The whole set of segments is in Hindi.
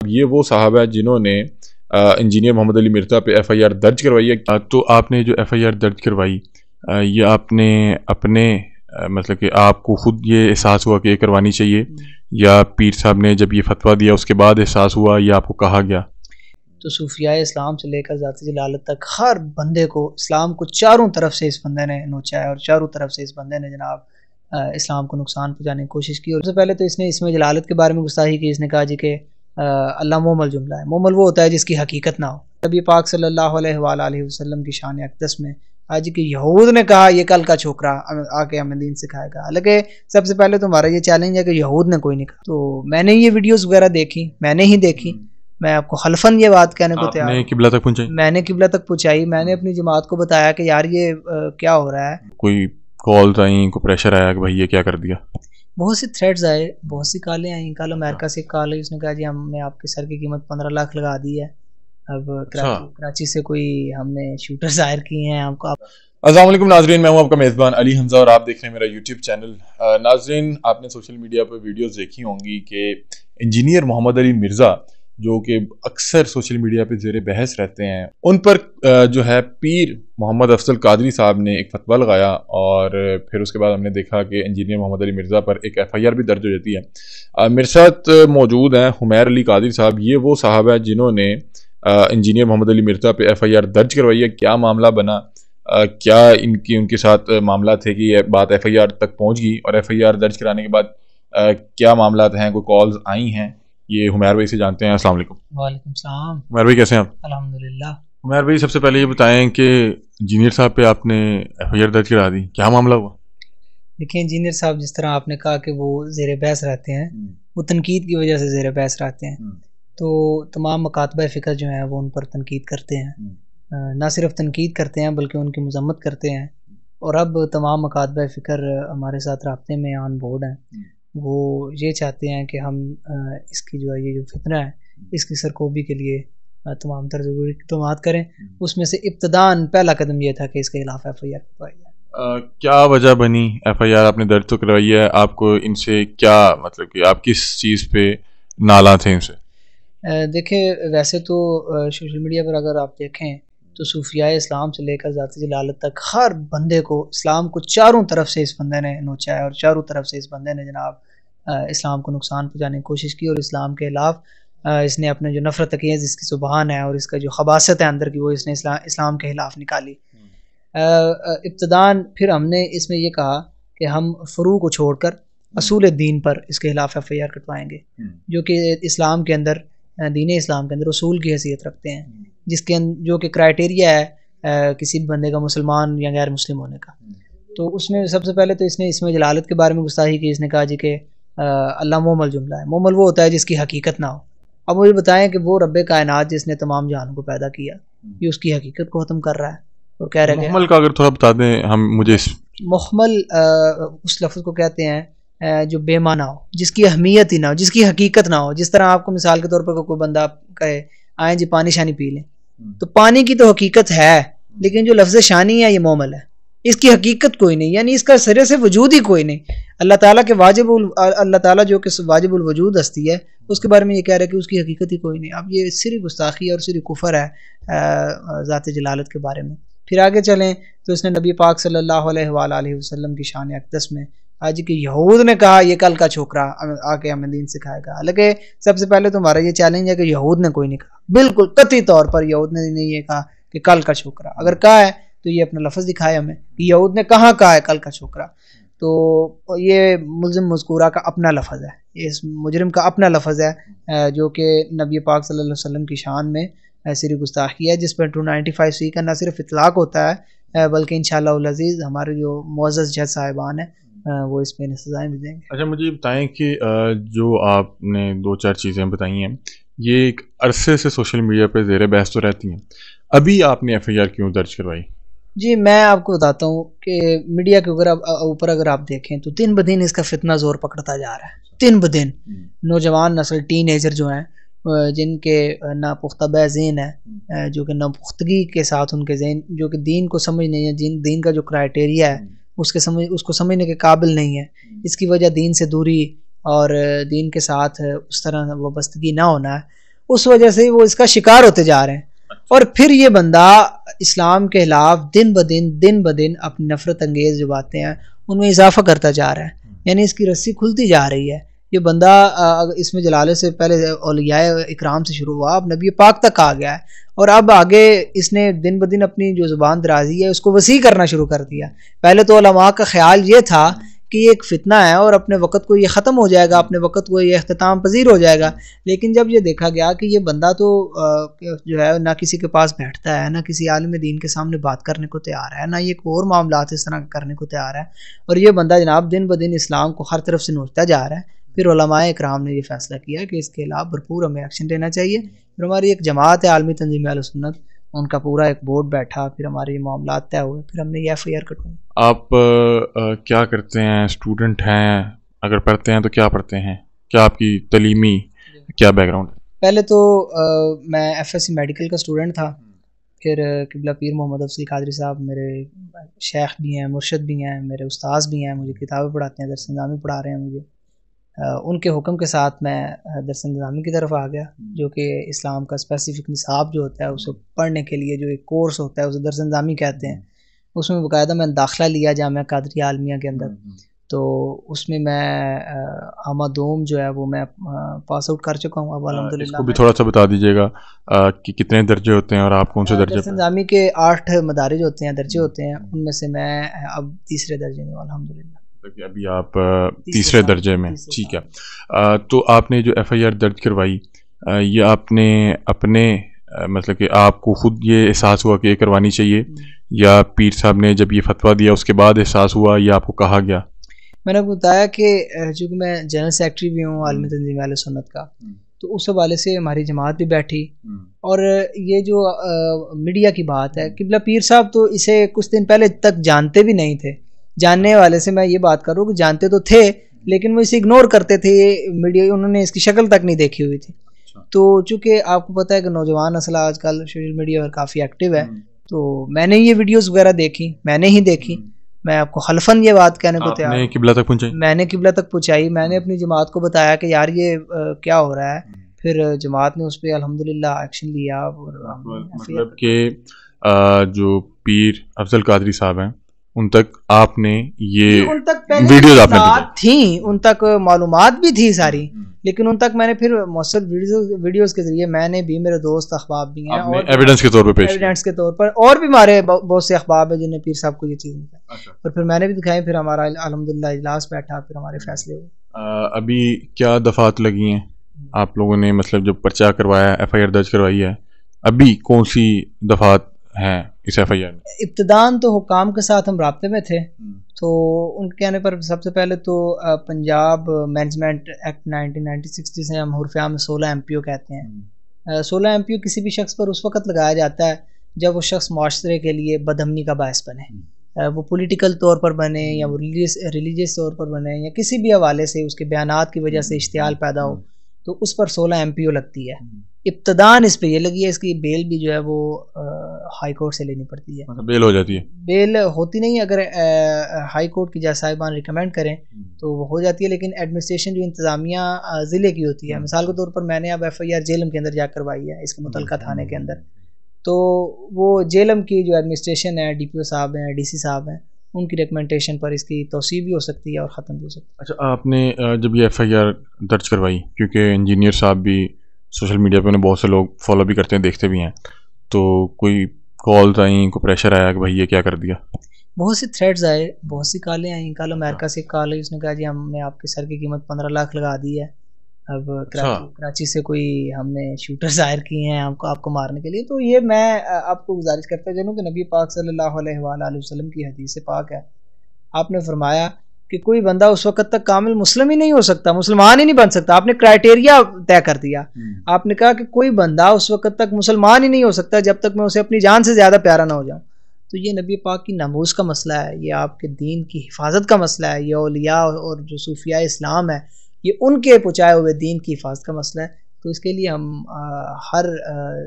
ये वो साहब है जिन्होंने इंजीनियर मोहम्मद अली मिर्ज़ा पे एफआईआर दर्ज करवाई है। तो आपने जो एफआईआर दर्ज करवाई ये आपने अपने मतलब कि आपको खुद ये एहसास हुआ कि ये करवानी चाहिए, या पीर साहब ने जब ये फतवा दिया उसके बाद एहसास हुआ, या आपको कहा गया? तो सूफियाए इस्लाम से लेकर ज़ाती जलालत तक हर बंदे को इस्लाम को चारों तरफ से इस बंदे ने नोचा है और चारों तरफ से इस बंदे ने जनाब इस्लाम को नुकसान पहुँचाने की कोशिश की। और सबसे पहले तो इसने इसमें जलालत के बारे में गुस्ताखी की। इसने कहा जी कि अल्लाह मोमल जुमला है। मोमल वो होता है जिसकी हकीकत ना हो। नबी पाक सल्लल्लाहु अलैहि वसल्लम की शान अक़दस में आज की यहूद ने कहा ये कल का छोकरा आके हमें दीन सिखाएगा। हालांकि सबसे पहले तो हमारा ये चैलेंज है कि यहूद ने कोई नहीं कहा। तो मैंने ये वीडियोस वगैरह देखी, मैंने ही देखी, मैं आपको हल्फन ये बात कहने को तैयार, किबला तक पहुंचाई, मैंने किबला तक पहुंचाई। मैंने अपनी जमात को बताया कि यार ये क्या हो रहा है। कोई कॉल्स आई, कोई प्रेशर आया कि भाई ये क्या कर दिया? बहुत सी थ्रेड्स आए, बहुत सी कॉलें आई। कल अमेरिका से कॉल आई, उसने कहा जी हमने आपके सर की कीमत 15 लाख लगा दी है। अब कराची से कोई हमने शूटर जाहिर किए हैं हमको। अस्सलाम वालेकुम नाजरीन, मैं हूं आपका मेज़बान अली हमजा और आप देख रहे हैं मेरा यूट्यूब चैनल। नाजरीन, आपने सोशल मीडिया पर वीडियोस देखी होंगी कि इंजीनियर मोहम्मद अली मिर्ज़ा जो कि अक्सर सोशल मीडिया पे ज़ेरे बहस रहते हैं, उन पर जो है पीर मोहम्मद अफजल कादरी साहब ने एक फतवा लगाया और फिर उसके बाद हमने देखा कि इंजीनियर मोहम्मद अली मिर्ज़ा पर एक एफआईआर भी दर्ज हो जाती है। मेरे साथ मौजूद हैं हुमैर अली कादरी साहब। ये वो साहब है जिन्होंने इंजीनियर मोहम्मद अली मिर्ज़ा पे एफआईआर दर्ज करवाई है। क्या मामला बना, क्या उनके साथ मामला थे कि यह बात एफआईआर तक पहुँच गई, और एफआईआर दर्ज कराने के बाद क्या मामला हैं, कोई कॉल्स आई हैं, ये हुमैर भाई से जानते हैं। अस्सलाम वालेकुम। वालेकुम सलाम। हुमैर भाई कैसे हैं आप? अल्हम्दुलिल्लाह। हुमैर भाई सबसे पहले ये बताएं कि इंजीनियर साहब पे आपने एफआईआर दर्ज करा दी, क्या मामला हुआ? देखिए इंजीनियर साहब, जिस तरह आपने कहा कि वो ज़ेरे बहस रहते हैं, वो तनकीद की वजह से ज़ेरे बहस रहते हैं। तो तमाम मकातबा फ़िक्र जो हैं वो उन पर तनकीद करते हैं। ना सिर्फ तनकीद करते हैं बल्कि उनकी मज़म्मत करते हैं। और अब तमाम मकातबा फ़िक्र हमारे साथ राब्ते में ऑन बोर्ड हैं। वो ये चाहते हैं कि हम इसकी जो है ये जो फितना है इसकी सरकोबी के लिए तमाम तरह ज़रूरी इक़दामात करें। उसमें से इब्तदान पहला कदम ये था कि इसके खिलाफ एफआईआर करवाई जाए। क्या वजह बनी? एफआईआर आपने दर्ज तो करवाई है, आपको इनसे क्या मतलब कि आप किस चीज़ पे नाला थे इनसे? देखिए वैसे तो सोशल मीडिया पर अगर आप देखें तो सूफियाए इस्लाम से लेकर ज़ाती जलालत तक हर बंदे को इस्लाम को चारों तरफ से इस बंदे ने नोचा है और चारों तरफ से इस बंदे ने जनाब इस्लाम को नुकसान पहुँचाने की कोशिश की। और इस्लाम के खिलाफ इसने अपने जो नफ़रत अकीज़ इसकी ज़ुबान है और इसका जो खबासत है अंदर की, वो इसने इस्लाम के खिलाफ निकाली। इब्तदान फिर हमने इसमें ये कहा कि हम फ़ुरू को छोड़कर असूल दीन पर इसके खिलाफ एफआईआर कटवाएंगे, जो कि इस्लाम के अंदर दीन इस्लाम के अंदर उसूल की हैसियत रखते हैं, जिसके जो कि क्राइटेरिया है किसी भी बंदे का मुसलमान या गैर मुस्लिम होने का। तो उसमें सबसे पहले तो इसने इसमें जलालत के बारे में गुस्ताखी की। इसने कहा जी कि अल्लाह मोमल जुमला है। मोमल वो होता है जिसकी हकीकत ना हो। अब मुझे बताएं कि वो रब्बे कायनात जिसने तमाम जहानों को पैदा किया, ये उसकी हकीकत को ख़त्म कर रहा है और कह रहे हैं। मुहम्मल का अगर थोड़ा बता दें हम मुझे। मुहम्मल उस लफ्ज़ को कहते हैं जो बेमाना हो, जिसकी अहमियत ही ना हो, जिसकी हकीकत ना हो। जिस तरह आपको मिसाल के तौर पर कोई बंदा कहे आए जी पानी शानी पी लें, तो पानी की तो हकीकत है, लेकिन जो लफ्ज़ शानी है ये मोमल है, इसकी हकीकत कोई नहीं, यानी इसका सिरे से वजूद ही कोई नहीं। अल्लाह ताला के अल्लाह ताला जो कि वाजिबुल वजूद हस्ती है, उसके बारे में ये कह रहे हैं कि उसकी हकीकत ही कोई नहीं। अब ये सिर्फ गुस्ताखी और सिर्फ कुफर है ज़ात जलालत के बारे में। फिर आगे चलें तो इसने नबी पाक सल्लल्लाहु अलैहि वसल्लम की शान अक़दस में आज की यहूद ने कहा ये कल का छोकरा आके हमें दीन सिखाएगा। हालांकि सबसे पहले तो हमारा ये चैलेंज है कि यहूद ने कोई नहीं कहा, बिल्कुल कतई तौर पर यहूद ने नहीं ये कहा कि कल का छोकरा। अगर कहा है तो ये अपना लफ्ज़ दिखाए हमें कि यहूद ने कहाँ कहा है कल का छोकरा। तो ये मुल्ज़िम मज़कूरा का अपना लफ्ज़ है, इस मुजरिम का अपना लफ्ज़ है जो कि नबी पाक सल्लल्लाहु अलैहि वसल्लम की शान में ऐसी गुस्ताखी है जिस पर 295C का न सिर्फ इतलाक़ होता है बल्कि इंशाअल्लाह अज़ीज़ हमारे जो मुअज़्ज़ज़ जज साहिबान हैं वो इस पर सज़ाएँ भी देंगे। अच्छा, मुझे बताएं कि जो आपने दो चार चीज़ें बताई हैं ये एक अरसे से सोशल मीडिया पर ज़ेरे बहस तो रहती हैं, अभी आपने एफआईआर क्यों दर्ज करवाई? जी मैं आपको बताता हूँ कि मीडिया के ऊपर अगर आप देखें तो दिन ब दिन इसका फितना ज़ोर पकड़ता जा रहा है। दिन ब दिन नौजवान नस्ल टीनेजर जो हैं जिनके ना पुख्ता ज़हन है, जो कि ना पुख्तगी के साथ उनके ज़हन जो कि दीन को समझ नहीं है, जिन दीन का जो क्राइटेरिया है उसको समझने के काबिल नहीं है। इसकी वजह दीन से दूरी और दीन के साथ उस तरह वाबस्तगी ना होना है। उस वजह से वो इसका शिकार होते जा रहे हैं। और फिर ये बंदा इस्लाम के खिलाफ दिन ब दिन अपनी नफरत अंगेज जो बातें हैं उनमें इजाफा करता जा रहा है, यानी इसकी रस्सी खुलती जा रही है। ये बंदा इसमें जलाले से पहले औलियाए इकराम से शुरू हुआ, अब नबी पाक तक आ गया है, और अब आगे इसने दिन ब दिन अपनी जो ज़ुबान दराजी है उसको वसी करना शुरू कर दिया। पहले तो उलमा का ख्याल ये था कि ये एक फितना है और अपने वक़्त को ये ख़त्म हो जाएगा, अपने वक़्त को ये अख्ताम पजीर हो जाएगा। लेकिन जब ये देखा गया कि ये बंदा तो जो है ना किसी के पास बैठता है, ना किसी आलिम दीन के सामने बात करने को तैयार है, ना ये और मामलात इस तरह करने को तैयार है, और ये बंदा जनाब दिन ब दिन इस्लाम को हर तरफ से नोचता जा रहा है, फिर उलमाए इकराम ने ये फैसला किया कि इसके खिलाफ भरपूर हमें एक्शन लेना चाहिए। फिर हमारी एक जमात है आलमी तंजीम अहले सुन्नत, उनका पूरा एक बोर्ड बैठा, फिर हमारे ये मामला तय हुए, फिर हमने ये FIR कटवाई। आप क्या करते हैं? स्टूडेंट हैं? अगर पढ़ते हैं तो क्या पढ़ते हैं? क्या आपकी तलीमी क्या बैकग्राउंड? पहले तो मैं FSC मेडिकल का स्टूडेंट था, फिर किबला पीर मोहम्मद अफजल कादरी साहब मेरे शेख भी हैं, मुर्शद भी हैं, मेरे उस्ताद भी हैं, मुझे किताबें पढ़ाते हैं, दरस निज़ामी पढ़ा रहे हैं मुझे। उनके हुक्म के साथ मैं दरस निज़ामी की तरफ आ गया, जो कि इस्लाम का स्पेसिफिक निसाब जो होता है उसे पढ़ने के लिए जो एक कोर्स होता है उसे दरस निज़ामी कहते हैं। उसमें बाकायदा मैंने दाखिला लिया जामिया कादरिया आलमिया के अंदर, तो उसमें मैं आमादोम जो है वो मैं पास आउट कर चुका हूँ अब अल्हम्दुलिल्लाह। इसको भी थोड़ा सा बता दीजिएगा कि कितने दर्जे होते हैं और आप कौन से दर्जे? दरस निज़ामी के 8 मदारिज होते हैं, दर्जे होते हैं, उनमें से मैं अब तीसरे दर्जे में अल्हम्दुलिल्लाह। अभी आप तीसरे दर्जे में, ठीक है। तो आपने जो FIR दर्ज करवाई, ये आपने अपने मतलब कि आपको खुद ये एहसास हुआ कि ये करवानी चाहिए, या पीर साहब ने जब ये फतवा दिया उसके बाद एहसास हुआ, या आपको कहा गया? मैंने बताया कि चूँकि मैं जनरल सेक्रेटरी भी हूँ आलमी तंजीम अहले सुन्नत का, तो उस हवाले से हमारी जमात भी बैठी, और ये जो मीडिया की बात है, किबला पीर साहब तो इसे कुछ दिन पहले तक जानते भी नहीं थे। जानने वाले से मैं ये बात कर रहा हूँ कि जानते तो थे, लेकिन वो इसे इग्नोर करते थे, मीडिया उन्होंने इसकी शक्ल तक नहीं देखी हुई थी। तो चूँकि आपको पता है कि नौजवान नस्ल आजकल सोशल मीडिया पर काफ़ी एक्टिव है, तो मैंने ये वीडियोस वगैरह देखी, मैंने ही देखी, मैं आपको हल्फन ये बात कहने को तैयार हूं, किबला तक पहुंचाई, मैंने किबला तक पहुंचाई, मैंने अपनी जमात को बताया कि यार ये क्या हो रहा है, फिर जमात ने उस पर अल्हम्दुलिल्लाह एक्शन लिया। और मतलब कि जो पीर अफजल कादरी साहब हैं उन तक आपने ये उन तक वीडियोस आपने थी, उन तक मालूमात भी थी सारी, लेकिन उन तक मैंने फिर मौसर वीडियोस के जरिए मैंने भी, मेरे दोस्त अखबाब भी हैं, और एविडेंस के तौर पर पेश, एविडेंस के तौर पर, और भी हमारे बहुत से अखबाब हैं जिन्हें पीर साहब को ये चीज़ बताई, और फिर मैंने भी दिखाई, फिर हमारा अल्हम्दुलिल्लाह इजलास बैठा, फिर हमारे फैसले हुए। अभी क्या दफात लगी हैं आप लोगों ने, मतलब जो पर्चा करवाया, FIR दर्ज करवाई है, अभी कौन सी दफात हैं इस FIR में? इब्तिदान तो हुकाम के साथ हम राब्ते में थे, तो उनके कहने पर सबसे पहले तो पंजाब मैनेजमेंट एक्ट 1960 से हम हुर्फ़-ए-आम में 16 MPO कहते हैं। 16 MPO किसी भी शख्स पर उस वक़्त लगाया जाता है जब वो शख्स माशरे के लिए बदअमनी का बायस बने, वो पॉलिटिकल तौर पर बने, या वो रिलीजियस तौर पर बने, या किसी भी हवाले से उसके बयानात की वजह से इश्तियाल पैदा हो, तो उस पर 16 MPO लगती है। इब्तदान इस पे ये लगी है, इसकी बेल भी जो है वो हाई कोर्ट से लेनी पड़ती है। मतलब बेल हो जाती है? बेल होती नहीं, अगर हाई कोर्ट की जज साहिबान रिकमेंड करें तो वो हो जाती है, लेकिन एडमिनिस्ट्रेशन जो इंतज़ामिया ज़िले की होती है, मिसाल के तौर पर मैंने अब FIR जेलम के अंदर जा करवाई है, इसके मुतलका थाने के अंदर, तो वो जेलम की जो एडमिनिस्ट्रेशन है, DPO साहब हैं, DC साहब हैं, उनकी रिकमेंडेशन पर इसकी तौसीब भी हो सकती है और ख़त्म भी हो सकती है। अच्छा, आपने जब ये FIR दर्ज करवाई, क्योंकि इंजीनियर साहब भी सोशल मीडिया पे उन्हें बहुत से लोग फॉलो भी करते हैं, देखते भी हैं, तो कोई कॉल्स आई, कोई प्रेशर आया कि भाई ये क्या कर दिया? बहुत सी थ्रेड्स आए, बहुत सी कॉलें आई। कल अमेरिका से कॉल आई, उसने कहा जी हमने आपके सर की कीमत 15 लाख लगा दी है, अब कराची से कोई हमने शूटर जाहिर किए हैं आपको मारने के लिए। तो ये मैं आपको गुजारिश करता चलूँ कि नबी पाक सल्लल्लाहु अलैहि वसल्लम की हदीस पाक है, आपने फरमाया कि कोई बंदा उस वक्त तक कामिल मुस्लिम ही नहीं हो सकता, मुसलमान ही नहीं बन सकता। आपने क्राइटेरिया तय कर दिया, आपने कहा कि कोई बंदा उस वक्त तक मुसलमान ही नहीं हो सकता जब तक मैं उसे अपनी जान से ज़्यादा प्यारा ना हो जाऊँ। तो ये नबी पाक की नमूज़ का मसला है, ये आपके दीन की हिफाजत का मसला है, ये औलिया और जो सूफिया इस्लाम है, ये उनके पहुँचाए हुए दीन की हिफाजत का मसला है। तो इसके लिए हम हर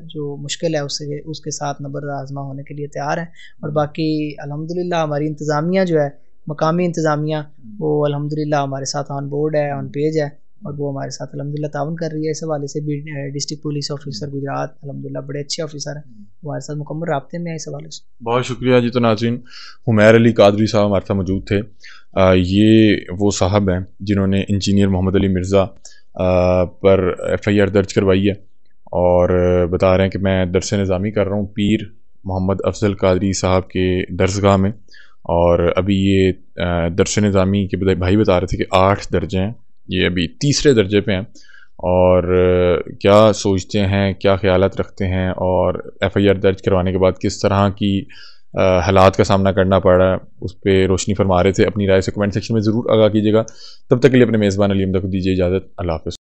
जो मुश्किल है उसके साथ नबर आज़मा होने के लिए तैयार हैं। और बाकी अल्हम्दुलिल्लाह हमारी इंतज़ामिया जो है, मकामी इंतज़ामिया, वो अल्हम्दुलिल्लाह हमारे साथ ऑन बोर्ड है, ऑन पेज है, और वो हमारे साथ अल्हम्दुलिल्लाह ताउन कर रही है इस हवाले से भी। डिस्ट्रिक्ट पुलिस ऑफिसर गुजरात अल्हम्दुलिल्लाह बड़े अच्छे ऑफिसर हैं, हमारे साथ मुकम्मल राब्ते में है इस हवाले से। बहुत शुक्रिया जी। तो नाज़रीन, हुमैर अली कादरी साहब हमारे साथ मौजूद थे। ये वो साहब हैं जिन्होंने इंजीनियर मोहम्मद अली मिर्ज़ा पर FIR दर्ज करवाई है और बता रहे हैं कि मैं दरस निज़ामी कर रहा हूँ पीर मोहम्मद अफजल कादरी साहब के दरसगाह में। और अभी ये दरस निज़ामी के भाई बता रहे थे कि 8 दर्जे हैं, ये अभी तीसरे दर्जे पे हैं। और क्या सोचते हैं, क्या ख्यालात रखते हैं और FIR दर्ज करवाने के बाद किस तरह की हालात का सामना करना पड़ा है, उस पर रोशनी फरमा रहे थे। अपनी राय से कमेंट सेक्शन में ज़रूर आगाह कीजिएगा। तब तक के लिए अपने मेज़बान अली हमदा को दीजिए इजाज़त। अल्लाह हाफ़िज़।